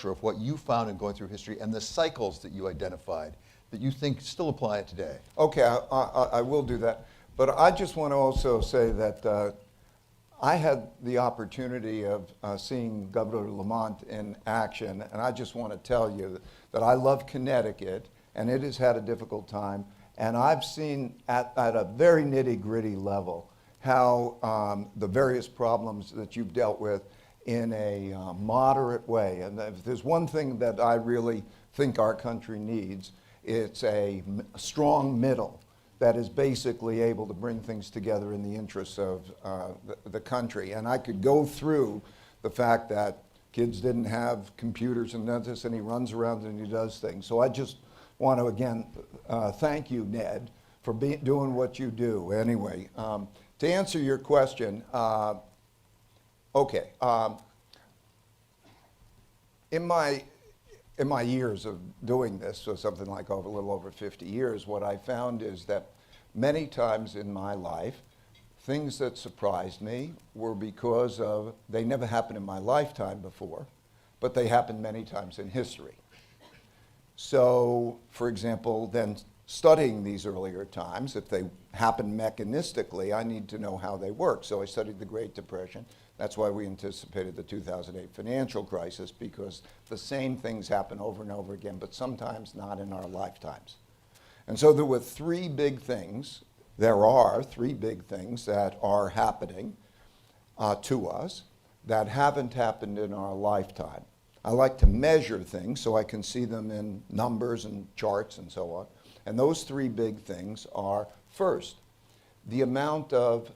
refresher of what you found in going through history and the cycles that you identified that you think still apply today? Okay, I will do that. But I just want to also say that I had the opportunity of seeing Governor Lamont in action, and I just want to tell you that I love Connecticut, and it has had a difficult time, and I've seen at a very nitty-gritty level how the various problems that you've dealt with in a moderate way. And if there's one thing that I really think our country needs, it's a strong middle that is basically able to bring things together in the interests of the country. And I could go through the fact that kids didn't have computers and this, and he runs around and he does things. So I just want to, again, thank you, Ned, for doing what you do. Anyway, to answer your question, okay, in my years of doing this, so something like a little over 50 years, what I found is that many times in my life, things that surprised me were because of, they never happened in my lifetime before, but they happened many times in history. So, for example, then studying these earlier times, if they happen mechanistically, I need to know how they work. So I studied the Great Depression. That's why we anticipated the 2008 financial crisis, because the same things happen over and over again, but sometimes not in our lifetimes. And so there were three big things, there are three big things that are happening to us that haven't happened in our lifetime. I like to measure things so I can see them in numbers and charts and so on. And those three big things are, first, the amount of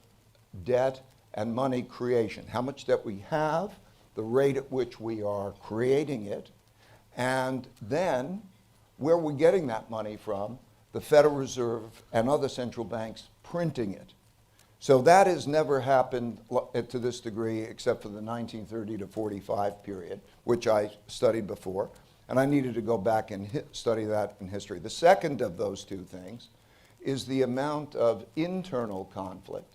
debt and money creation, how much debt we have, the rate at which we are creating it, and then where we're getting that money from, the Federal Reserve and other central banks printing it. So that has never happened to this degree except for the 1930 to 45 period, which I studied before, and I needed to go back and study that in history. The second of those two things is the amount of internal conflict,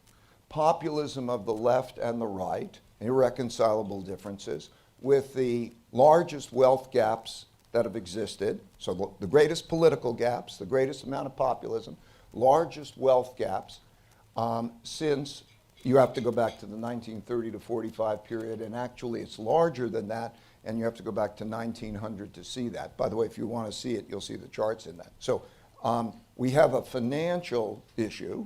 populism of the left and the right, irreconcilable differences, with the largest wealth gaps that have existed. So the greatest political gaps, the greatest amount of populism, largest wealth gaps since you have to go back to the 1930 to 45 period, and actually it's larger than that, and you have to go back to 1900 to see that. By the way, if you want to see it, you'll see the charts in that. So we have a financial issue.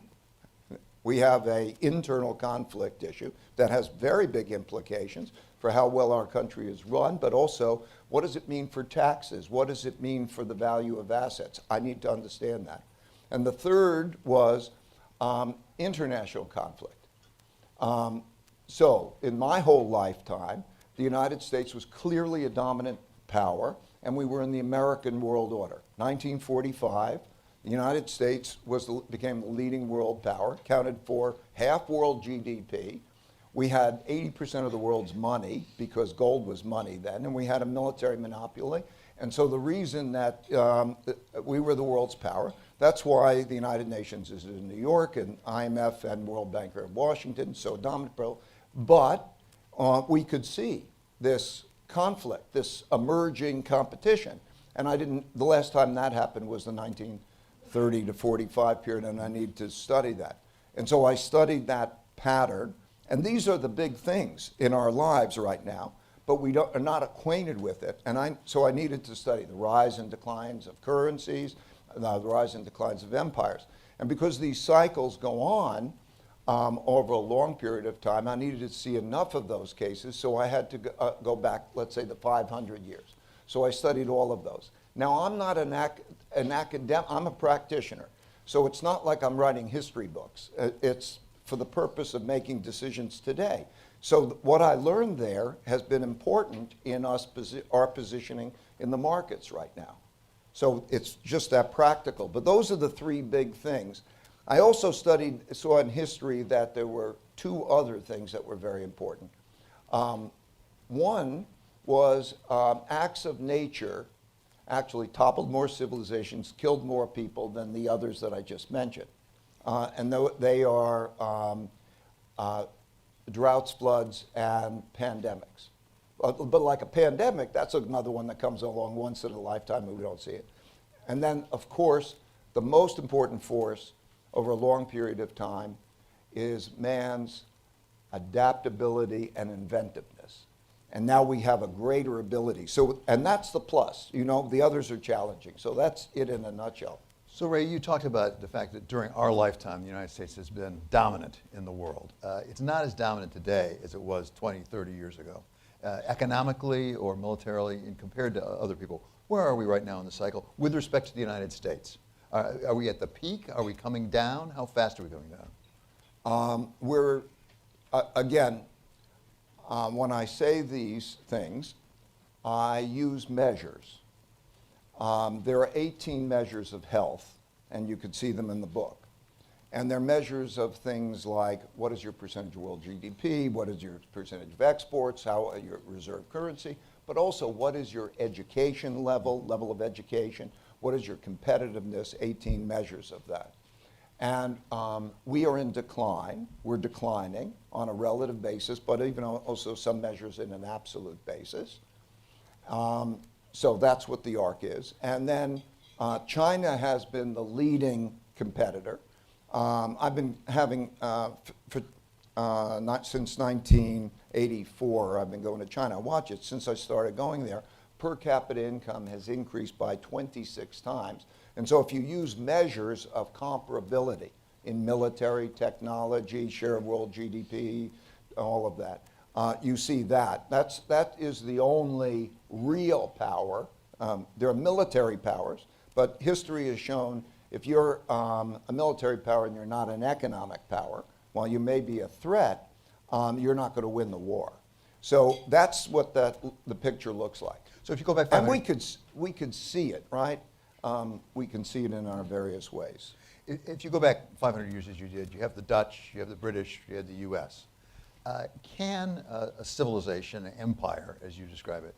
We have an internal conflict issue that has very big implications for how well our country is run, but also what does it mean for taxes? What does it mean for the value of assets? I need to understand that. And the third was international conflict. So in my whole lifetime, the United States was clearly a dominant power, and we were in the American world order. 1945, the United States became the leading world power, accounted for half world GDP. We had 80% of the world's money, because gold was money then, and we had a military monopoly. And so the reason that we were the world's power, that's why the United Nations is in New York, and IMF and World Bank are in Washington, so dominant. But we could see this conflict, this emerging competition. And the last time that happened was the 1930 to 45 period, and I need to study that. And so I studied that pattern, and these are the big things in our lives right now, but we are not acquainted with it. And so I needed to study the rise and declines of currencies, the rise and declines of empires. And because these cycles go on over a long period of time, I needed to see enough of those cases, so I had to go back, let's say, the 500 years. So I studied all of those. Now, I'm not an academic, I'm a practitioner. So it's not like I'm writing history books. It's for the purpose of making decisions today. So what I learned there has been important in our positioning in the markets right now. So it's just that practical. But those are the three big things. I also saw in history that there were two other things that were very important. One was acts of nature actually toppled more civilizations, killed more people than the others that I just mentioned. And they are droughts, floods, and pandemics. But like a pandemic, that's another one that comes along once in a lifetime and we don't see it. And then, of course, the most important force over a long period of time is man's adaptability and inventiveness. And now we have a greater ability. So, and that's the plus. You know, the others are challenging. So that's it in a nutshell. So Ray, you talked about the fact that during our lifetime, the United States has been dominant in the world. It's not as dominant today as it was 20, 30 years ago. Economically or militarily, and compared to other people, where are we right now in the cycle with respect to the United States? Are we at the peak? Are we coming down? How fast are we coming down? Again, when I say these things, I use measures. There are 18 measures of health, and you could see them in the book. And they're measures of things like what is your percentage of world GDP, what is your percentage of exports, how your reserve currency, but also what is your education level of education, what is your competitiveness, 18 measures of that. And we are in decline. We're declining on a relative basis, but even also some measures in an absolute basis. So that's what the arc is. And then China has been the leading competitor. I've been having, not since 1984, I've been going to China. Watch it, since I started going there, per capita income has increased by 26 times. And so if you use measures of comparability in military, technology, share of world GDP, all of that, you see that. That is the only real power. There are military powers, but history has shown if you're a military power and you're not an economic power, while you may be a threat, you're not going to win the war. So that's what the picture looks like. So if you go back, and we could see it, right? We can see it in our various ways. If you go back 500 years as you did, you have the Dutch, you have the British, you have the U.S. Can a civilization, an empire, as you describe it,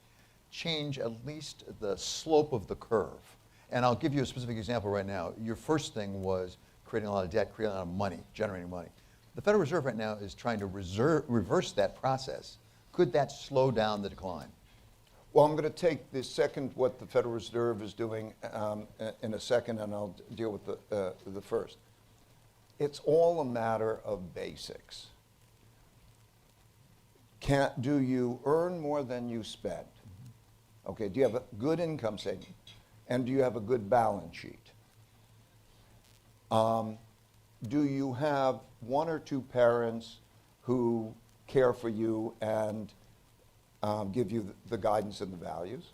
change at least the slope of the curve? And I'll give you a specific example right now. Your first thing was creating a lot of debt, creating a lot of money, generating money. The Federal Reserve right now is trying to reverse that process. Could that slow down the decline? Well, I'm going to take the second, what the Federal Reserve is doing in a second, and I'll deal with the first. It's all a matter of basics. Do you earn more than you spend? Okay, do you have a good income statement? And do you have a good balance sheet? Do you have one or two parents who care for you and give you the guidance and the values?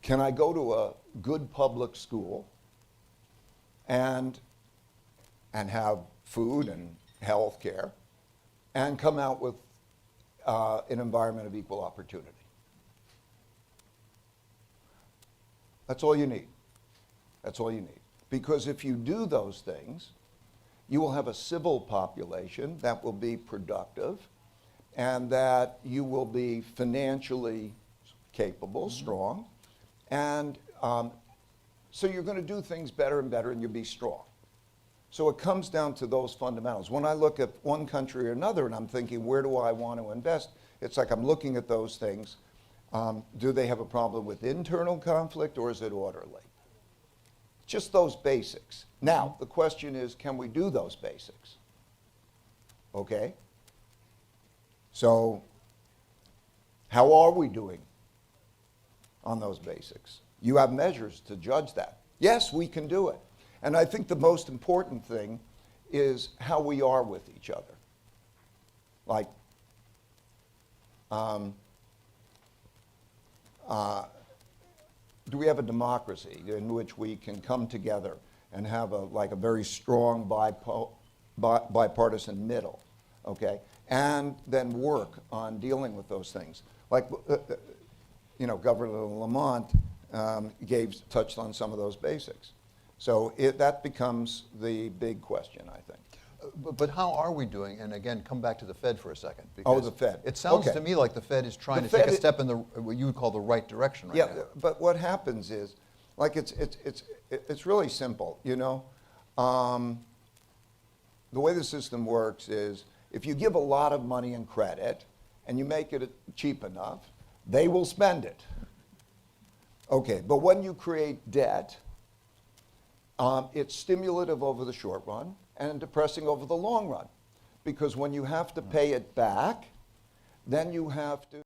Can I go to a good public school and have food and health care and come out with an environment of equal opportunity? That's all you need. That's all you need. Because if you do those things, you will have a civil population that will be productive and that you will be financially capable, strong, and so you're going to do things better and better and you'll be strong. So it comes down to those fundamentals. When I look at one country or another and I'm thinking, where do I want to invest? It's like I'm looking at those things. Do they have a problem with internal conflict or is it orderly? Just those basics. Now, the question is, can we do those basics? Okay? So, how are we doing on those basics? You have measures to judge that. Yes, we can do it. And I think the most important thing is how we are with each other. Like, do we have a democracy in which we can come together and have a very strong bipartisan middle, okay? And then work on dealing with those things. Like, Governor Lamont touched on some of those basics. So that becomes the big question, I think. But how are we doing? And again, come back to the Fed for a second. Oh, the Fed. It sounds to me like the Fed is trying to take a step in what you would call the right direction right now. Yeah, but what happens is, like it's really simple, The way the system works is if you give a lot of money and credit and you make it cheap enough, they will spend it. Okay, but when you create debt, it's stimulative over the short run and depressing over the long run. Because when you have to pay it back, then you have to